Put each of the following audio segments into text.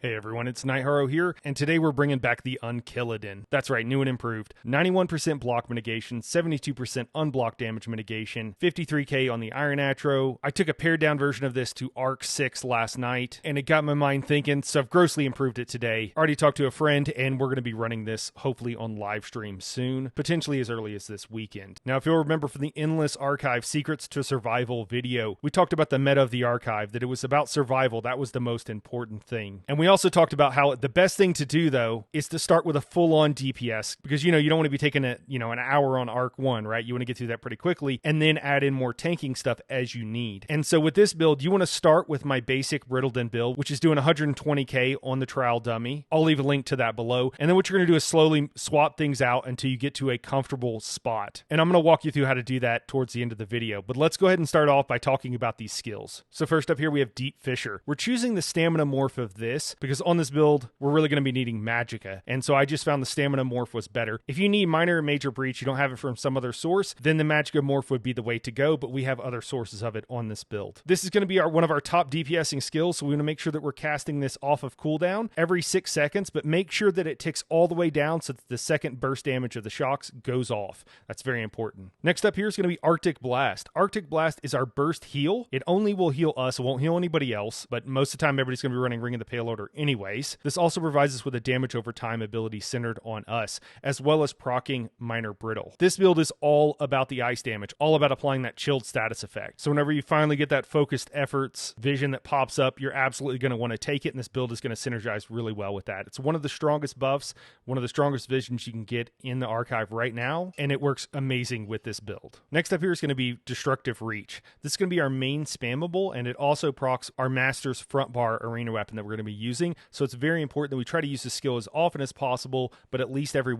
Hey everyone, it's Nightharo here, and today we're bringing back the Unkilladen. That's right, new and improved. 91% block mitigation, 72% unblock damage mitigation, 53k on the Iron Atro. I took a pared down version of this to Arc 6 last night, and it got my mind thinking, so I've grossly improved it today. Already talked to a friend, and we're going to be running this hopefully on live stream soon, potentially as early as this weekend. Now, if you'll remember from the Endless Archive Secrets to Survival video, we talked about the meta of the archive, that it was about survival. That was the most important thing. And we also talked about how the best thing to do, though, is to start with a full-on DPS, because, you don't want to be taking an hour on Arc 1, right? You want to get through that pretty quickly, and then add in more tanking stuff as you need. And so with this build, you want to start with my basic Brittleden build, which is doing 120k on the trial dummy. I'll leave a link to that below. And then what you're going to do is slowly swap things out until you get to a comfortable spot. And I'm going to walk you through how to do that towards the end of the video. But let's go ahead and start off by talking about these skills. So first up here, we have Deep Fissure. We're choosing the stamina morph of this because on this build, we're really going to be needing magicka. And so I just found the stamina morph was better. If you need minor and major breach, you don't have it from some other source, then the magicka morph would be the way to go, but we have other sources of it on this build. This is going to be one of our top DPSing skills, so we want to make sure that we're casting this off of cooldown every 6 seconds, but make sure that it ticks all the way down so that the second burst damage of the shocks goes off. That's very important. Next up here is going to be Arctic Blast. Arctic Blast is our burst heal. It only will heal us, it won't heal anybody else, but most of the time everybody's going to be running Ring of the Pale Order anyways. This also provides us with a damage over time ability centered on us, as well as proccing minor brittle. This build is all about the ice damage, all about applying that chilled status effect. So whenever you finally get that focused efforts vision that pops up, you're absolutely going to want to take it, and this build is going to synergize really well with that. It's one of the strongest buffs, one of the strongest visions you can get in the archive right now, and it works amazing with this build. Next up here is going to be Destructive Reach. This is going to be our main spammable, and it also procs our Master's front bar arena weapon that we're going to be using, so it's very important that we try to use this skill as often as possible, but at least every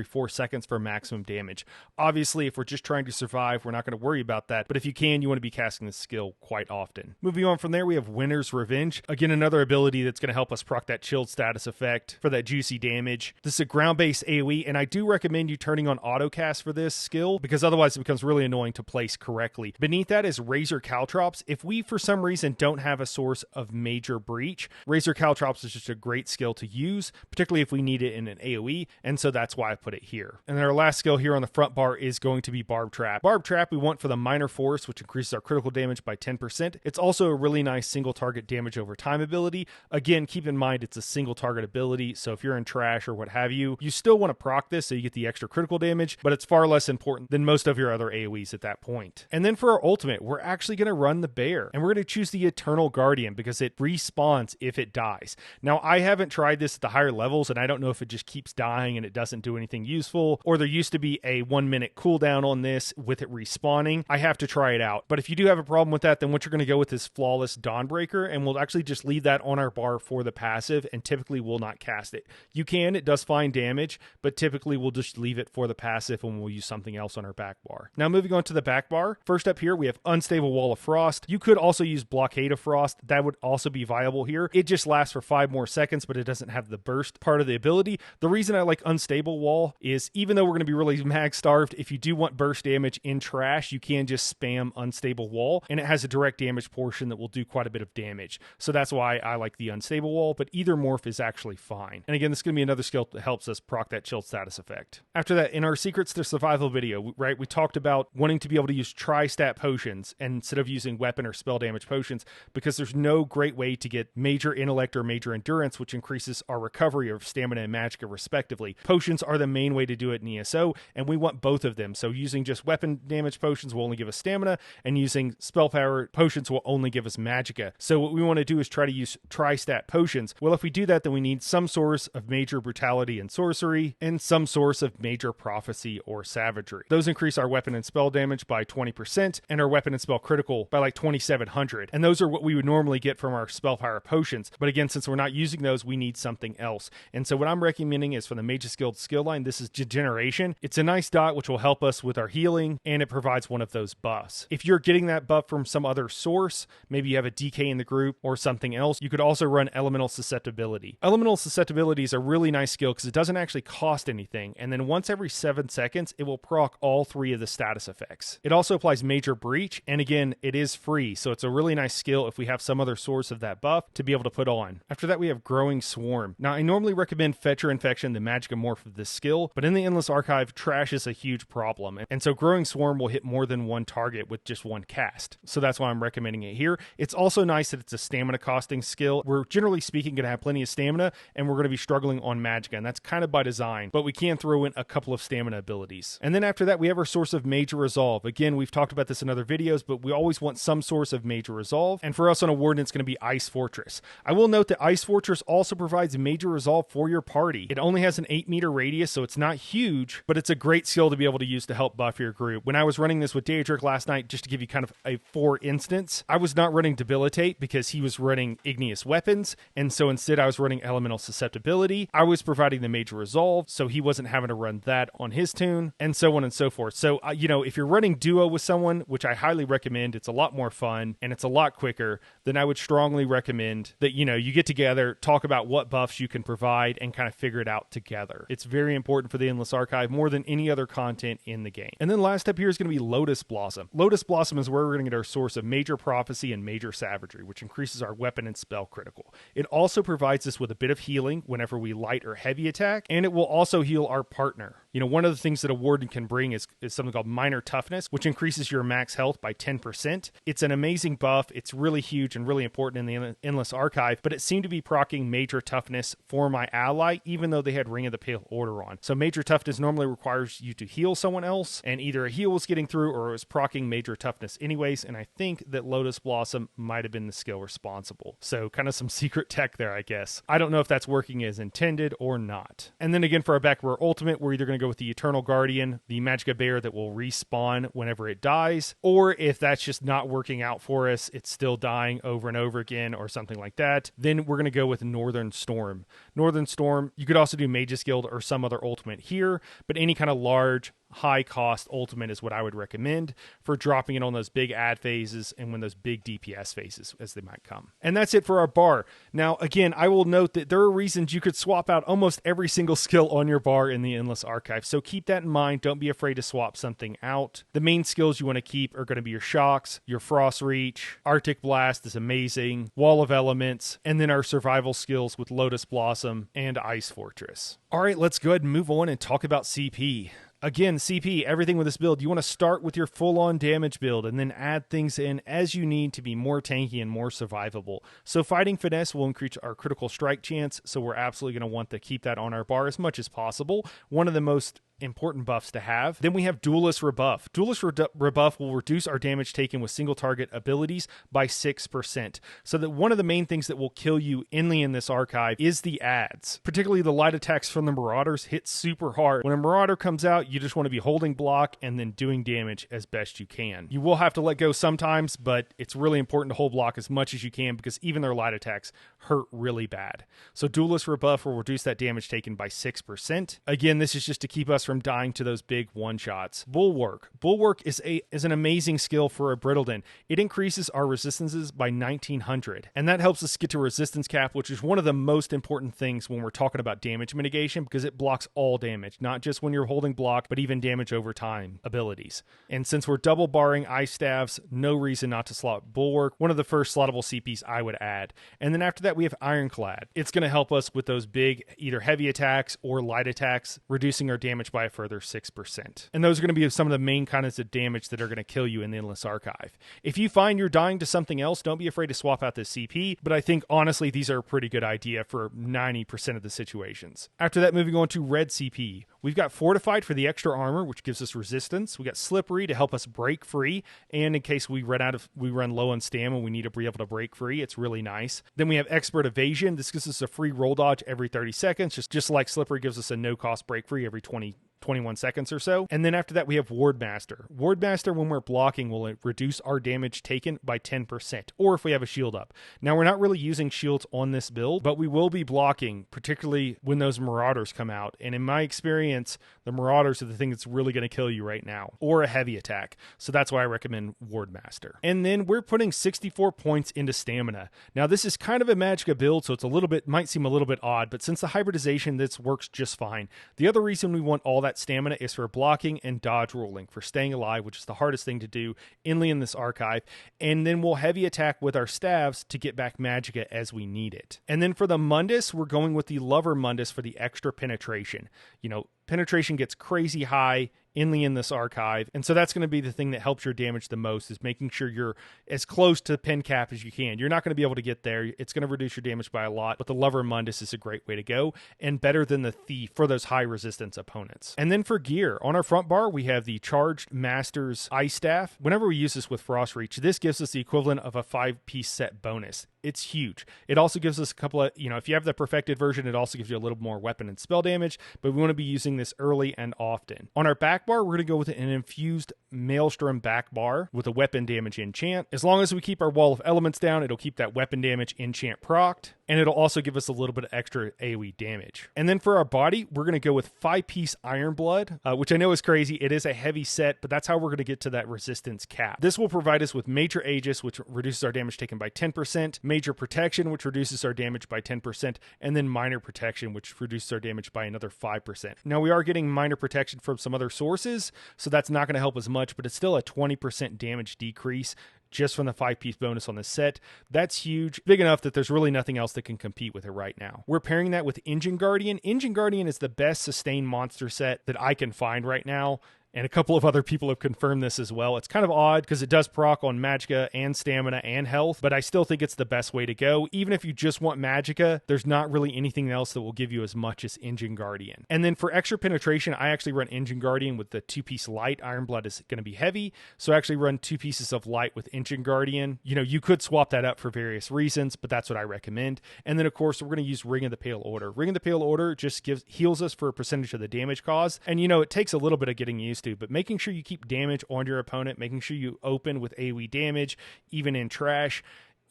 4 seconds for maximum damage. Obviously, if we're just trying to survive, we're not going to worry about that, but if you can, you want to be casting this skill quite often. Moving on from there, we have Winter's Revenge. Again, another ability that's going to help us proc that chilled status effect for that juicy damage. This is a ground-based AoE, and I do recommend you turning on autocast for this skill, because otherwise it becomes really annoying to place correctly. Beneath that is Razor Caltrops. If we, for some reason, don't have a source of major breach, Razor Caltrops is just a great skill to use, particularly if we need it in an AoE, and so that's why I put it here. And then our last skill here on the front bar is going to be Barb Trap. Barb Trap we want for the minor force, which increases our critical damage by 10%. It's also a really nice single target damage over time ability. Again, keep in mind it's a single target ability, so if you're in trash or what have you, you still want to proc this so you get the extra critical damage, but it's far less important than most of your other AoEs at that point. And then for our ultimate, we're actually going to run the bear, and we're going to choose the Eternal Guardian because it respawns if it dies. Now, I haven't tried this at the higher levels, and I don't know if it just keeps dying and it doesn't do anything useful, or there used to be a 1 minute cooldown on this with it respawning. I have to try it out. But if you do have a problem with that, then what you're going to go with is Flawless Dawnbreaker, and we'll actually just leave that on our bar for the passive, and typically will not cast it. You can, it does fine damage, but typically we'll just leave it for the passive and we'll use something else on our back bar. Now moving on to the back bar, first up here we have Unstable Wall of Frost. You could also use Blockade of Frost. That would also be viable here. It just lasts for 5 more seconds, but it doesn't have the burst part of the ability. The reason I like Unstable Wall is even though we're going to be really mag starved, if you do want burst damage in trash, you can just spam Unstable Wall, and it has a direct damage portion that will do quite a bit of damage. So that's why I like the Unstable Wall, but either morph is actually fine. And again, this is going to be another skill that helps us proc that chilled status effect. After that, in our Secrets to Survival video, right, we talked about wanting to be able to use tri-stat potions instead of using weapon or spell damage potions, because there's no great way to get major intellect or major endurance, which increases our recovery of stamina and magicka respectively. Potions are the main way to do it in ESO, and we want both of them. So using just weapon damage potions will only give us stamina, and using spell power potions will only give us magicka. So what we want to do is try to use tri-stat potions. Well, if we do that, then we need some source of major brutality and sorcery, and some source of major prophecy or savagery. Those increase our weapon and spell damage by 20%, and our weapon and spell critical by like 2,700. And those are what we would normally get from our spell power potions. But again, since we're not using those, we need something else. And so what I'm recommending is for the Mage's Guild skill line, this is Degeneration. It's a nice dot which will help us with our healing, and it provides one of those buffs. If you're getting that buff from some other source, maybe you have a DK in the group or something else, you could also run Elemental Susceptibility. Elemental Susceptibility is a really nice skill because it doesn't actually cost anything, and then once every 7 seconds, it will proc all 3 of the status effects. It also applies Major Breach, and again, it is free, so it's a really nice skill if we have some other source of that buff to be able to put on. After that, we have Growing Swarm. Now, I normally recommend Fetcher Infection, the Magicka morph of this skill, but in the Endless Archive, trash is a huge problem, and so Growing Swarm will hit more than one target with just one cast. So that's why I'm recommending it here. It's also nice that it's a stamina costing skill. We're generally speaking going to have plenty of stamina, and we're going to be struggling on Magicka, and that's kind of by design, but we can throw in a couple of stamina abilities. And then after that, we have our source of Major Resolve. Again, we've talked about this in other videos, but we always want some source of Major Resolve, and for us on a Warden, it's going to be Ice Fortress. I will note that Ice Fortress also provides Major Resolve for your party. It only has an 8-meter radius, so it's not huge, but it's a great skill to be able to use to help buff your group. When I was running this with Daedric last night, just to give you kind of a for instance, I was not running Debilitate because he was running Igneous Weapons, and so instead I was running Elemental Susceptibility. I was providing the Major Resolve, so he wasn't having to run that on his tune, and so on and so forth. So, if you're running duo with someone, which I highly recommend, it's a lot more fun, and it's a lot quicker, then I would strongly recommend that, you get together, talk about what buffs you can provide, and kind of figure it out together. It's very important for the Endless Archive, more than any other content in the game. And then last up here is going to be Lotus Blossom. Lotus Blossom is where we're going to get our source of Major Prophecy and Major Savagery, which increases our weapon and spell critical. It also provides us with a bit of healing whenever we light or heavy attack, and it will also heal our partner. One of the things that a Warden can bring is something called Minor Toughness, which increases your max health by 10%. It's an amazing buff. It's really huge and really important in the Endless Archive, but it seemed to be proccing Major Toughness for my ally, even though they had Ring of the Pale Order on. So Major Toughness normally requires you to heal someone else, and either a heal was getting through or it was proccing Major Toughness anyways, and I think that Lotus Blossom might have been the skill responsible. So kind of some secret tech there, I guess. I don't know if that's working as intended or not. And then again, for our back row ultimate, we're either going to go with the Eternal Guardian, the Magicka Bear that will respawn whenever it dies, or if that's just not working out for us, it's still dying over and over again or something like that, then we're going to go with Northern Storm. Northern Storm, you could also do Mage's Guild or some other ultimate here, but any kind of large, high-cost ultimate is what I would recommend for dropping it on those big ad phases and when those big DPS phases as they might come. And that's it for our bar. Now, again, I will note that there are reasons you could swap out almost every single skill on your bar in the Endless Archive, so keep that in mind. Don't be afraid to swap something out. The main skills you want to keep are going to be your Shocks, your Frost Reach, Arctic Blast is amazing, Wall of Elements, and then our survival skills with Lotus Blossom and Ice Fortress. All right, let's go ahead and move on and talk about CP. Again, CP, everything with this build, you want to start with your full-on damage build and then add things in as you need to be more tanky and more survivable. So Fighting Finesse will increase our critical strike chance, so we're absolutely going to want to keep that on our bar as much as possible. One of the most important buffs to have. Then we have Duelist Rebuff. Duelist Rebuff will reduce our damage taken with single target abilities by 6%. So that one of the main things that will kill you in this archive is the ads. Particularly the light attacks from the Marauders hit super hard. When a Marauder comes out, you just want to be holding block and then doing damage as best you can. You will have to let go sometimes, but it's really important to hold block as much as you can because even their light attacks hurt really bad. So Duelist Rebuff will reduce that damage taken by 6%. Again, this is just to keep us from dying to those big one-shots. Bulwark. Bulwark is an amazing skill for a Brittleden. It increases our resistances by 1900, and that helps us get to resistance cap, which is one of the most important things when we're talking about damage mitigation because it blocks all damage, not just when you're holding block, but even damage over time abilities. And since we're double barring Ice Staves, no reason not to slot Bulwark, one of the first slottable CPs I would add. And then after that, we have Ironclad. It's going to help us with those big, either heavy attacks or light attacks, reducing our damage by a further 6%. And those are going to be some of the main kinds of damage that are going to kill you in the Endless Archive. If you find you're dying to something else, don't be afraid to swap out the CP, but I think honestly these are a pretty good idea for 90% of the situations. After that, moving on to Red CP. We've got Fortified for the extra armor, which gives us resistance. We got Slippery to help us break free, and in case we run low on stamina, we need to be able to break free. It's really nice. Then we have Expert Evasion. This gives us a free roll dodge every 30 seconds, just like Slippery gives us a no-cost break free every 21 seconds or so. And then after that, we have Wardmaster. Wardmaster, when we're blocking, will reduce our damage taken by 10%, or if we have a shield up. Now, we're not really using shields on this build, but we will be blocking, particularly when those Marauders come out. And in my experience, the Marauders are the thing that's really going to kill you right now, or a heavy attack. So that's why I recommend Wardmaster. And then we're putting 64 points into stamina. Now, this is kind of a Magicka build, so it's might seem a little bit odd, but since the hybridization, this works just fine. The other reason we want all that flat stamina is for blocking and dodge rolling, for staying alive, which is the hardest thing to do inly in this archive. And then we'll heavy attack with our staves to get back magicka as we need it. And then for the Mundus, we're going with the Lover Mundus for the extra penetration. You know, penetration gets crazy high inly in this archive, and so that's going to be the thing that helps your damage the most, is making sure you're as close to pen cap as you can. You're not going to be able to get there. It's going to reduce your damage by a lot, but the Lover Mundus is a great way to go, and better than the Thief for those high resistance opponents. And then for gear, on our front bar, we have the Charged Master's Ice Staff. Whenever we use this with Frost Reach, this gives us the equivalent of a 5-piece set bonus. It's huge. It also gives us a couple of, if you have the perfected version, it also gives you a little more weapon and spell damage, but we want to be using this early and often. On our back bar, we're going to go with an infused Maelstrom back bar with a weapon damage enchant. As long as we keep our Wall of Elements down, it'll keep that weapon damage enchant procced, and it'll also give us a little bit of extra AoE damage. And then for our body, we're going to go with 5-piece Iron Blood, which I know is crazy. It is a heavy set, but that's how we're going to get to that resistance cap. This will provide us with Major Aegis, which reduces our damage taken by 10%, Major Protection, which reduces our damage by 10%, and then Minor Protection, which reduces our damage by another 5%. Now, we are getting Minor Protection from some other sources, so that's not going to help as much, but it's still a 20% damage decrease just from the 5-piece bonus on the set. That's huge, big enough that there's really nothing else that can compete with it right now. We're pairing that with Engine Guardian. Engine Guardian is the best sustained monster set that I can find right now, and a couple of other people have confirmed this as well. It's kind of odd because it does proc on magicka and stamina and health, but I still think it's the best way to go. Even if you just want magicka, there's not really anything else that will give you as much as Engine Guardian. And then for extra penetration, I actually run Engine Guardian with the 2-piece light. Iron Blood is going to be heavy, so I actually run 2 pieces of light with Engine Guardian. You could swap that up for various reasons, but that's what I recommend. And then, of course, we're going to use Ring of the Pale Order. Ring of the Pale Order just heals us for a percentage of the damage caused, and it takes a little bit of getting used to, but making sure you keep damage on your opponent, making sure you open with AoE damage, even in trash.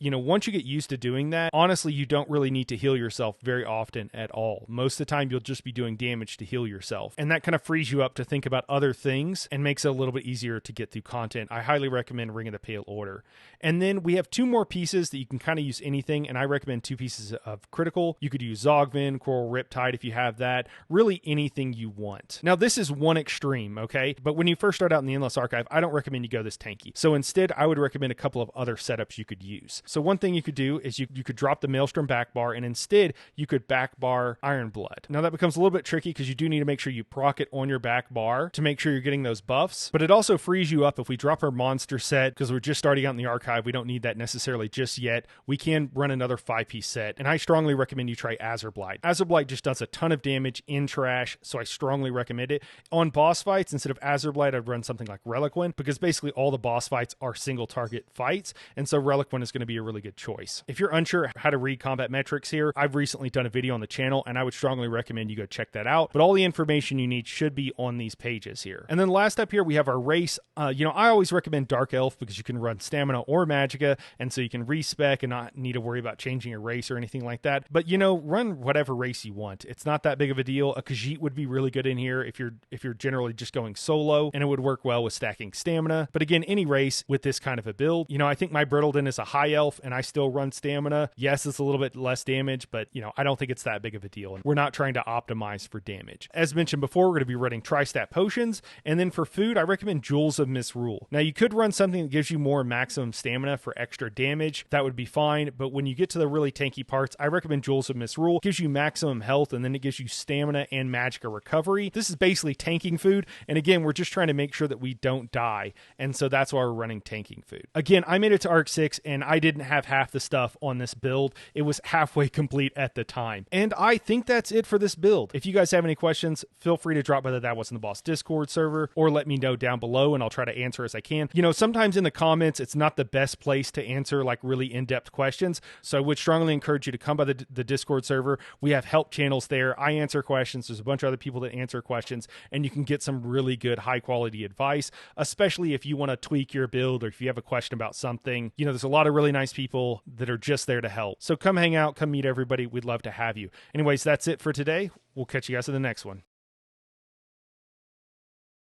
Once you get used to doing that, honestly, you don't really need to heal yourself very often at all. Most of the time, you'll just be doing damage to heal yourself. And that kind of frees you up to think about other things and makes it a little bit easier to get through content. I highly recommend Ring of the Pale Order. And then we have 2 more pieces that you can kind of use anything, and I recommend 2 pieces of critical. You could use Zogvin, Coral Riptide if you have that. Really anything you want. Now, this is one extreme, okay? But when you first start out in the Endless Archive, I don't recommend you go this tanky. So instead, I would recommend a couple of other setups you could use. So one thing you could do is you could drop the Maelstrom back bar, and instead you could back bar Iron Blood. Now that becomes a little bit tricky because you do need to make sure you proc it on your back bar to make sure you're getting those buffs, but it also frees you up if we drop our monster set because we're just starting out in the archive. We don't need that necessarily just yet. We can run another 5-piece set, and I strongly recommend you try Azurblight. Azurblight just does a ton of damage in trash, so I strongly recommend it. On boss fights, instead of Azurblight, I'd run something like Reliquin because basically all the boss fights are single target fights, and so Reliquin is going to be a really good choice. If you're unsure how to read combat metrics here, I've recently done a video on the channel, and I would strongly recommend you go check that out. But all the information you need should be on these pages here. And then last up here, we have our race. I always recommend Dark Elf because you can run stamina or magicka, and so you can respec and not need to worry about changing your race or anything like that. But run whatever race you want. It's not that big of a deal. A Khajiit would be really good in here if you're generally just going solo, and it would work well with stacking stamina. But again, any race with this kind of a build, I think my Brittleden is a high elf, and I still run stamina. Yes, it's a little bit less damage, but I don't think it's that big of a deal. And we're not trying to optimize for damage. As mentioned before, we're going to be running Tri-Stat Potions, and then for food, I recommend Jewels of Misrule. Now, you could run something that gives you more maximum stamina for extra damage. That would be fine, but when you get to the really tanky parts, I recommend Jewels of Misrule. It gives you maximum health, and then it gives you stamina and magicka recovery. This is basically tanking food, and again, we're just trying to make sure that we don't die, and so that's why we're running tanking food. Again, I made it to Arc 6, and I didn't have half the stuff on this build. It was halfway complete at the time. And I think that's it for this build. If you guys have any questions, feel free to drop by the That Wasn't the Boss Discord server, or let me know down below and I'll try to answer as I can. Sometimes in the comments, it's not the best place to answer like really in-depth questions. So I would strongly encourage you to come by the Discord server. We have help channels there. I answer questions. There's a bunch of other people that answer questions, and you can get some really good high quality advice, especially if you want to tweak your build or if you have a question about something. There's a lot of really nice people that are just there to help. So come hang out, come meet everybody. We'd love to have you. Anyways, that's it for today. We'll catch you guys in the next one.